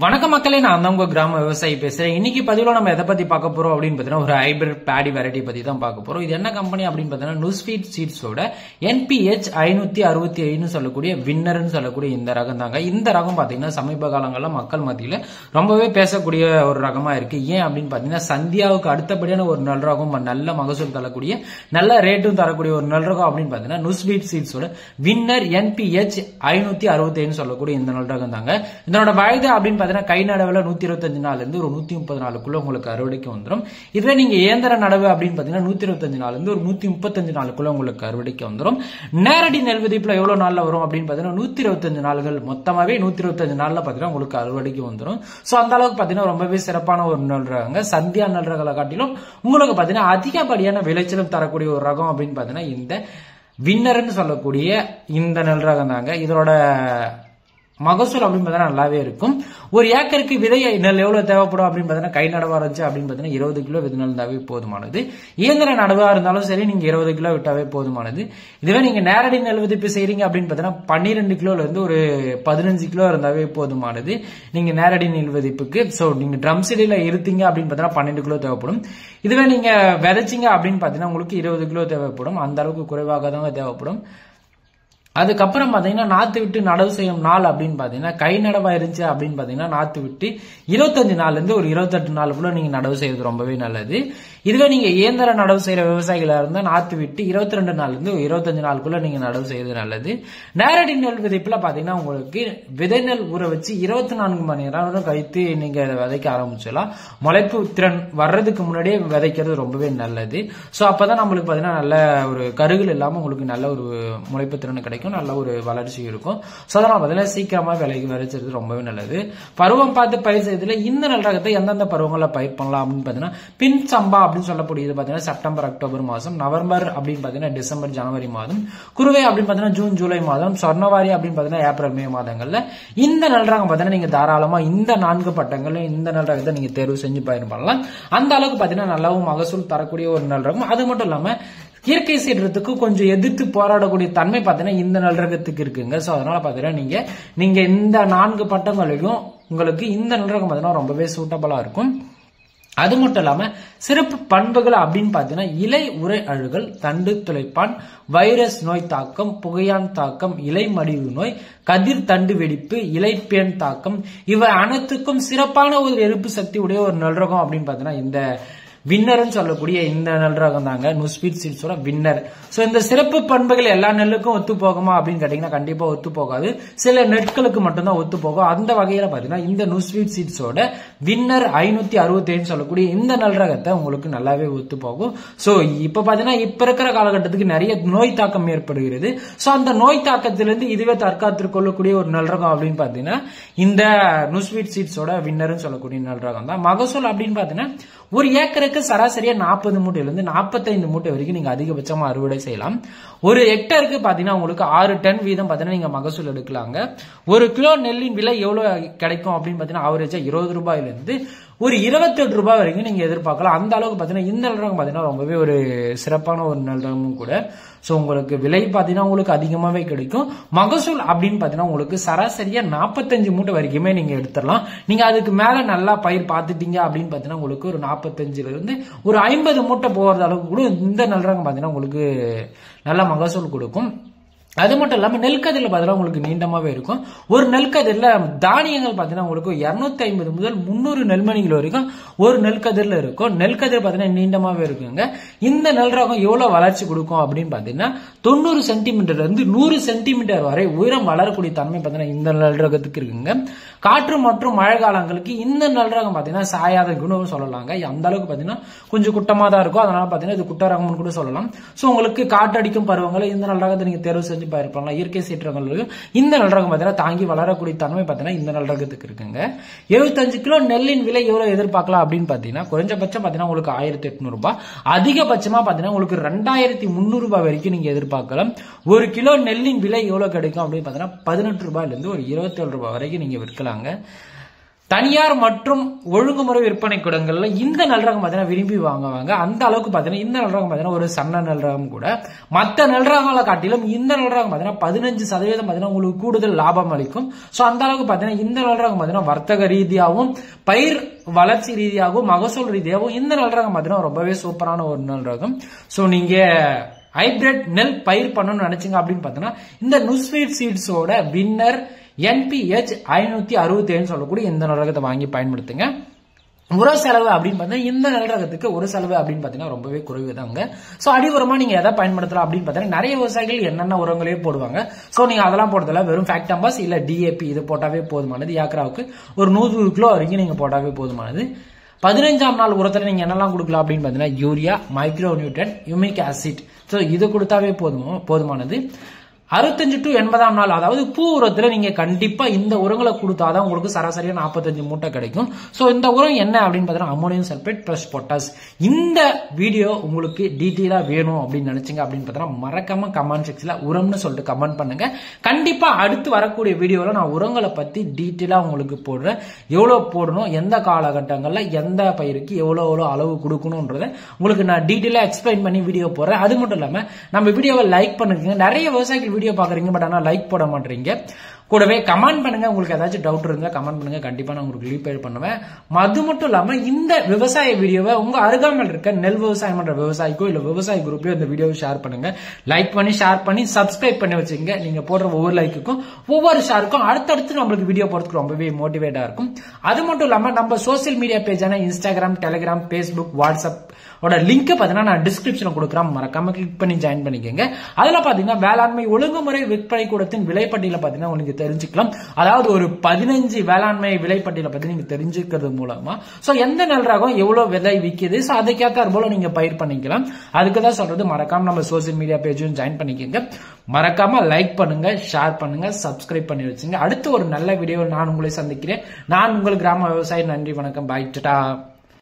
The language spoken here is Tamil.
வணக்க மக்களே, நான் தான் உங்க கிராம விவசாயி பேசுறேன். இன்னைக்கு பதிவுல நம்ம எதை பத்தி பார்க்க போறோம் அப்படின்னு பாத்தீங்கன்னா ஒரு ஹைபிரிட் பேடி வெரைட்டி பத்தி தான் பார்க்க போறோம். இது என்ன கம்பெனி அப்படின்னு பாத்தீங்கன்னா நுஸ்வீட் சீட்ஸோட NPH 565 சொல்லக்கூடிய வின்னர்னு சொல்லக்கூடிய இந்த ரகம் தாங்க. இந்த ரகம் பாத்தீங்கன்னா சமீப காலங்கள்ல மக்கள் மத்தியில ரொம்பவே பேசக்கூடிய ஒரு ரகமா இருக்கு. ஏன் அப்படின்னு பாத்தீங்கன்னா சந்தியாவுக்கு அடுத்தபடியான ஒரு நல் ரகம், நல்ல மகசூல் தரக்கூடிய நல்ல ரேட்டும் தரக்கூடிய ஒரு நல் ரகம் அப்படின்னு பாத்தீங்கன்னா நுஸ்வீட் சீட்ஸோட வின்னர் NPH 565 சொல்லக்கூடிய இந்த நல் ரகம் தாங்க. இதனோட வயது அப்படின்னு கை நடவுல 125 நாள்ல இருந்து ஒரு 130 நாளுக்குள்ள உங்களுக்கு அறுவடைக்கு வந்துடும். இதுவே நீங்க இயந்திர நடவு அப்படின்னு பாத்தீங்கன்னா 125 நாள்ல இருந்து ஒரு 135 நாளுக்குள்ள உங்களுக்கு அறுவடைக்கு வந்துடும். நேரடி நெல் விதைப்புல எவ்வளவு நாள்ல வரும் அப்படின்னு பாத்தீங்கன்னா 125 நாள்கள், மொத்தமாவே 125 நாள்ல பாத்தீங்கன்னா உங்களுக்கு அறுவடைக்கு வந்துடும். சோ அந்த அளவுக்கு பாத்தீங்கன்னா ரொம்பவே சிறப்பான ஒரு நெல் ரகங்க. சந்தியா நெல் ரகங்களை காட்டிலும் உங்களுக்கு பாத்தீங்கன்னா அதிகப்படியான விளைச்சலும் தரக்கூடிய ஒரு ரகம் அப்படின்னு பாத்தீங்கன்னா இந்த வின்னர்னு சொல்லக்கூடிய இந்த நெல் ரகம் தாங்க. இதோட மகசூல் அப்படின்னு பார்த்தா நல்லாவே இருக்கும். ஒரு ஏக்கருக்கு விதை நெல் எவ்வளவு தேவைப்படும் அப்படின்னு பார்த்தீங்கன்னா கை நடவா இருந்துச்சு அப்படின்னு பார்த்தீங்கன்னா 20 கிலோ விதை நெல் இருந்தாவே போதுமானது. இயந்திர நடவா இருந்தாலும் சரி நீங்க 20 கிலோ விட்டாவே போதுமானது. இதுவே நீங்க நேரடி நெல் விதைப்பு செய்றீங்க அப்படின்னு பார்த்தீங்கன்னா 12 கிலோல இருந்து ஒரு 15 கிலோ இருந்தாவே போதுமானது நீங்க நேரடி நெல் விதைப்புக்கு. சோ நீங்க ட்ரம் சீடில இருத்தீங்க அப்படின்னு பார்த்தீங்கன்னா 12 கிலோ தேவைப்படும். இதுவே நீங்க விதைச்சிங்க அப்படின்னு பார்த்தீங்கன்னா உங்களுக்கு 20 கிலோ தேவைப்படும். அந்த அளவுக்கு குறைவாக தான் தேவைப்படும். அதுக்கப்புறம் பாத்தீங்கன்னா நாத்து விட்டு நடவு செய்யும் நாள் அப்படின்னு பாத்தீங்கன்னா கை நடவா இருந்துச்சு அப்படின்னு பாத்தீங்கன்னா நாத்து விட்டு 25 நாள்ல இருந்து ஒரு 28 நாளுக்குள்ள நீங்க நடவு செய்யறது ரொம்பவே நல்லது. இதுவே நீங்க இயந்திர நடவு செய்யற விவசாயிகளா இருந்தா நாத்து விட்டு 22 நாள்ல இருந்து 25 நாளுக்குள்ள நீங்க நடவு செய்யறது நல்லது. நேரடி நெல் விதைப்புல பாத்தீங்கன்னா உங்களுக்கு விதை நெல் ஊற வச்சு 24 மணி நேரம் கழித்து நீங்க விதைக்க ஆரம்பிச்சிடலாம். முளைப்பு திறன் வர்றதுக்கு முன்னாடியே விதைக்கிறது ரொம்பவே நல்லது. சோ அப்பதான் நம்மளுக்கு பாத்தீங்கன்னா நல்ல ஒரு கருகள் இல்லாம உங்களுக்கு நல்ல ஒரு முளைப்பு திறன் கிடைக்கும், நல்ல ஒரு வளர்ச்சி இருக்கும். சோ அதனால பாத்தீங்கன்னா சீக்கிரமா விளைச்சது ரொம்பவே நல்லது. பருவம் பார்த்து பயிர் செய்யறதுல இந்த நெல் ரகத்தை எந்தெந்த பருவங்களை பயிர் பண்ணலாம் அப்படின்னு பாத்தீங்கன்னா பின் சம்பா அப்படின்னு சொல்லக்கூடியது பாத்தீங்கன்னா செப்டம்பர் அக்டோபர் மாசம், நவம்பர் அப்படின்னு பாத்தீங்கன்னா டிசம்பர் ஜனவரி மாதம், குருவை அப்படின்னு பாத்தீங்கன்னா ஜூன் ஜூலை மாதம், சொர்ணவாரி அப்படின்னு பாத்தீங்கன்னா ஏப்ரல் மே மாதங்கள்ல இந்த நெல் ரகம் பாத்தீங்கன்னா நீங்க தாராளமா இந்த 4 பட்டங்கள்ல இந்த நெல் ரகத்தை நீங்க தேர்வு செஞ்சு பயிர் பண்ணலாம். அந்த அளவுக்கு பாத்தீங்கன்னா நல்லாவும் மகசூல் தரக்கூடிய ஒரு நெல் ரகம். அது மட்டும் இல்லாம இயற்கை சீற்றத்துக்கு கொஞ்சம் எதிர்த்து போராடக்கூடிய தன்மை பாத்தீங்கன்னா இந்த நெல் ரகத்துக்கு இருக்குங்க. சோ அதனால பாத்தீங்கன்னா நீங்க இந்த 4 பட்டங்களையும் உங்களுக்கு இந்த நெல் ரகம் பாத்தீங்கன்னா ரொம்பவே சூட்டபிளா இருக்கும். அது மட்டும் இல்லாம சிறப்பு பண்புகள் அப்படின்னு பாத்தீங்கன்னா இலை உரை அழுகல், தண்டு துளைப்பான், வைரஸ் நோய் தாக்கம், புகையான் தாக்கம், இலை மடிவு நோய், கதிர் தண்டு வெடிப்பு, இலைப்பேன் தாக்கம், இவை அனைத்துக்கும் சிறப்பான ஒரு எதிர்ப்பு சக்தி உடைய ஒரு நெல் ரகம் அப்படின்னு பாத்தீங்கன்னா இந்த வின்னர்னு சொல்லக்கூடிய இந்த நெல் ரகம் தாங்க நுஸ்வீட் சீட்ஸோட வின்னர். சோ இந்த சிறப்பு பண்புகள் எல்லா நெல்லுக்கும் ஒத்து போகுமா அப்படின்னு கேட்டீங்கன்னா கண்டிப்பா ஒத்து போகாது. சில நெற்களுக்கு மட்டும்தான் ஒத்து போகும். அந்த வகையில பாத்தீங்கன்னா இந்த நுஸ்வீட் சீட்ஸோட வின்னர் 565 சொல்லக்கூடிய இந்த நெல் ரகத்தை உங்களுக்கு நல்லாவே ஒத்து போகும். சோ இப்ப பாத்தீங்கன்னா இப்ப இருக்கிற காலகட்டத்துக்கு நிறைய நோய் தாக்கம் ஏற்படுகிறது. சோ அந்த நோய் தாக்கத்திலிருந்து இதுவே தற்காத்து கொள்ளக்கூடிய ஒரு நெல் ரகம் அப்படின்னு பாத்தீங்கன்னா இந்த நுஸ்வீட் சீட்ஸோட வின்னர்னு சொல்லக்கூடிய நெல் ரகம் தான். மகசூல் அப்படின்னு பாத்தீங்கன்னா ஒரு ஏக்கருக்கு சராசரியா 40 மூட்டையில இருந்து 45 மூட்டை வரைக்கும் நீங்க அதிகபட்சமா அறுவடை செய்யலாம். ஒரு ஹெக்டருக்கு பாத்தீங்கன்னா உங்களுக்கு 6 டன் வீதம் பாத்தீங்கன்னா நீங்க மகசூல் எடுக்கலாங்க. ஒரு கிலோ நெல்லின் விலை எவ்வளவு கிடைக்கும் அப்படின்னு பாத்தீங்கன்னா ஆவரேஜா 20 ரூபாயில இருந்து ஒரு 28 ரூபாய் வரைக்கும் நீங்க எதிர்பார்க்கலாம். அந்த அளவுக்கு பாத்தீங்கன்னா இந்த நெல் ரகம் பாத்தீங்கன்னா ரொம்பவே ஒரு சிறப்பான ஒரு நெல் ரகமும் கூட. சோ உங்களுக்கு விலை பாத்தீங்கன்னா உங்களுக்கு அதிகமாவே கிடைக்கும். மகசூல் அப்படின்னு பாத்தீங்கன்னா உங்களுக்கு சராசரியா 45 மூட்டை வரைக்குமே நீங்க எடுத்துடலாம். நீங்க அதுக்கு மேல நல்லா பயிர் பார்த்துட்டீங்க அப்படின்னு பாத்தீங்கன்னா உங்களுக்கு ஒரு 45ல இருந்து ஒரு 50 மூட்டை போறது அளவுக்கு கூட இந்த நெல் ரகம் பாத்தீங்கன்னா உங்களுக்கு நல்ல மகசூல் கொடுக்கும். அது மட்டும் இல்லாம நெல்கதிரில பாத்தீங்கன்னா உங்களுக்கு நீண்டமாவே இருக்கும். ஒரு நெல்கதிரில தானியங்கள் பாத்தீங்கன்னா உங்களுக்கு 250 முதல் 300 நெல்மணிகள் வரைக்கும் ஒரு நெல்கதிரில இருக்கும். நெல்கதிர் பாத்தீங்கன்னா நீண்டமாவே இருக்குங்க. இந்த நெல் ரகம் எவ்வளவு வளர்ச்சி கொடுக்கும் அப்படின்னு பாத்தீங்கன்னா 90 சென்டிமீட்டர்ல இருந்து 100 சென்டிமீட்டர் வரை உயரம் வளரக்கூடிய தன்மை பாத்தீங்கன்னா இந்த நெல் ரகத்துக்கு இருக்குங்க. காற்று மற்றும் மழை காலங்களுக்கு இந்த நெல் ரகம் பாத்தீங்கன்னா சாயாத குணம் சொல்லலாங்க. அந்த அளவுக்கு பாத்தீங்கன்னா கொஞ்சம் குட்டமா தான் இருக்கும். அதனால பாத்தீங்கன்னா இது குட்ட ரகம்னு கூட சொல்லலாம். சோ உங்களுக்கு காற்றடிக்கும் பருவங்களை இந்த நெல் ரகத்தை நீங்க தேர்வு செஞ்சு பயிர் பண்ணலாம். இயற்கை சீற்றங்களையும் இந்த நெல் ரகம் பாத்தீங்கன்னா தாங்கி வளரக்கூடிய தன்மை பாத்தீங்கன்னா இந்த நெல் ரகத்துக்கு இருக்குங்க. 75 கிலோ நெல்லின் விலை எவ்வளவு எதிர்பார்க்கலாம் அப்படின்னு பாத்தீங்கன்னா குறைஞ்சபட்சம் பாத்தீங்கன்னா உங்களுக்கு 1800 ரூபாய், அதிகபட்சமா பாத்தீங்கன்னா உங்களுக்கு 2300 ரூபாய் வரைக்கும் நீங்க எதிர்பார்க்கலாம். ஒரு கிலோ நெல்லின் விலை எவ்வளவு கிடைக்கும் அப்படின்னு பாத்தீங்கன்னா 18 ரூபாயில இருந்து ஒரு 27 ரூபாய் வரைக்கும் நீங்க விற்கலாங்க. தனியார் மற்றும் ஒழுங்குமுறை விற்பனை கூடங்கள்ல இந்த நெல் ரகம் பார்த்தீங்கன்னா விரும்பி வாங்குவாங்க. அந்த அளவுக்கு பார்த்தீங்கன்னா இந்த நெல் ரகம் பார்த்தீங்கன்னா ஒரு சன்ன நெல் ரகம் கூட மற்ற நெல் ரகங்களை காட்டிலும் இந்த நெல் ரகம் பார்த்தீங்கன்னா 15% பார்த்தீங்கன்னா உங்களுக்கு கூடுதல் லாபம் அளிக்கும். ஸோ அந்த அளவுக்கு பார்த்தீங்கன்னா இந்த நெல் ரகம் பார்த்தீங்கன்னா வர்த்தக ரீதியாகவும் பயிர் வளர்ச்சி ரீதியாகவும் மகசூல் ரீதியாகவும் இந்த நெல் ரகம் பார்த்தீங்கன்னா ரொம்பவே சூப்பரான ஒரு நெல் ரகம். ஸோ நீங்க ஹைபிரிட் நெல் பயிர் பண்ணணும்னு நினைச்சீங்க அப்படின்னு பார்த்தீங்கன்னா இந்த நுஸ்வீட் சீட்ஸோட வின்னர் NPH 567 சொல்லக்கூடிய இந்த நெல் ரகத்தை வாங்கி பயன்படுத்துங்க. உர செலவு அப்படின்னு பார்த்தீங்கன்னா இந்த நெல் ரகத்துக்கு ஒரு செலவு அப்படின்னு பார்த்தீங்கன்னா ரொம்பவே குறைவுதாங்க. ஸோ அடி உரமா நீங்க எதை பயன்படுத்தலாம் அப்படின்னு பார்த்தீங்கன்னா நிறைய விவசாயிகள் என்னென்ன உரங்களே போடுவாங்க. ஸோ நீங்க அதெல்லாம் போடுறதுல வெறும் ஃபேக்டம்பஸ் இல்ல DAP இது போட்டாவே போதுமானது. ஏக்கராவுக்கு ஒரு 100 கிலோ வரைக்கும் நீங்க போட்டாவே போதுமானது. 15ஆம் நாள் உரத்துல நீங்க என்னெல்லாம் கொடுக்கலாம் அப்படின்னு பார்த்தீங்கன்னா urea, micro Newton, யூமிக் acid. So இது கொடுத்தாவே போதுமானது. 65 to 80ஆம் நாள் அதாவது பூ உரத்துல நீங்க கண்டிப்பா இந்த உரங்களை கொடுத்தாதான் உங்களுக்கு சராசரியா 45 மூட்டை கிடைக்கும். சோ இந்த உரம் என்ன அப்படின்னு பார்த்தீங்கன்னா அமோனியம் சல்பேட் பிளஸ் பொட்டாஸ். இந்த வீடியோ உங்களுக்கு டீட்டெயிலா வேணும் அப்படின்னு நினைச்சீங்க அப்படின்னு பார்த்தீங்கன்னா மறக்காம கமெண்ட் செக்ஷன்ல உரம்னு சொல்லிட்டு கமெண்ட் பண்ணுங்க. கண்டிப்பா அடுத்து வரக்கூடிய வீடியோல நான் உரங்களை பத்தி டீட்டெயிலா உங்களுக்கு போடுறேன். எவ்வளவு போடணும், எந்த காலகட்டங்கள்ல எந்த பயிருக்கு எவ்வளவு அளவு கொடுக்கணும்ன்றத உங்களுக்கு நான் டீட்டெயிலா எக்ஸ்பிளைன் பண்ணி வீடியோ போடுறேன். அது மட்டும் இல்லாம நம்ம வீடியோவை லைக் பண்ணுங்க. நிறைய விவசாயிகள் வீடியோ பாக்குறீங்க பட் ஆனா லைக் போட மாட்டீங்க. கூடவே கமெண்ட் பண்ணுங்க. உங்களுக்கு ஏதாச்சும் டவுட் இருந்தா கமெண்ட் பண்ணுங்க. கண்டிப்பா நான் உங்களுக்கு ரீப்ளை பண்ணுவேன். அது மட்டும் இல்லாம இந்த விவசாய வீடியோவை உங்க அருகாமையில் இருக்க நெல் விவசாயம் பண்ற விவசாயிக்கோ இல்ல விவசாய குரூப்லயோ இந்த வீடியோவை ஷேர் பண்ணுங்க. லைக் பண்ணி ஷேர் பண்ணி சப்ஸ்கிரைப் பண்ணி வச்சுங்க. நீங்க போடுற ஒவ்வொரு லைக்குக்கும் ஒவ்வொரு ஷேருக்கும் அடுத்தடுத்து நம்மளுக்கு வீடியோ போறதுக்கு ரொம்பவே மோட்டிவேட்டா இருக்கும். அது மட்டும் இல்லாம நம்ம சோசியல் மீடியா பேஜான Instagram, Telegram, Facebook, WhatsApp link பாத்தீங்கன்னா நான் டிஸ்கிரிப்ஷன்ல கொடுக்குறேன். மறக்காம கிளிக் பண்ணி ஜாயின் பண்ணிக்கங்க. அதுல பாத்தீங்கன்னா வேளாண்மை ஒழுங்குமுறை விற்பனை கூடத்தின் விலைப்பட்டியல பாத்தீங்கன்னா உங்களுக்கு தெரிஞ்சுக்கலாம். அதாவது ஒரு 15 வேளாண்மை விலைப்பட்டியல பத்தி நீங்க தெரிஞ்சுக்கிறது மூலமா சோ எந்த நெல் ரகம் எவ்வளவு விலை விக்குது சோ அதுக்கேற்ற போல நீங்க பயிர் பண்ணிக்கலாம். அதுக்குதான் சொல்றது மறக்காம நம்ம சோசியல் மீடியா பேஜும் ஜாயின் பண்ணிக்கங்க. மறக்காம லைக் பண்ணுங்க, ஷேர் பண்ணுங்க, சப்ஸ்கிரைப் பண்ணி வச்சுங்க. அடுத்து ஒரு நல்ல வீடியோவில் நான் உங்களை சந்திக்கிறேன். நான் உங்கள் கிராம விவசாயி. நன்றி, வணக்கம், பாய், டாடா.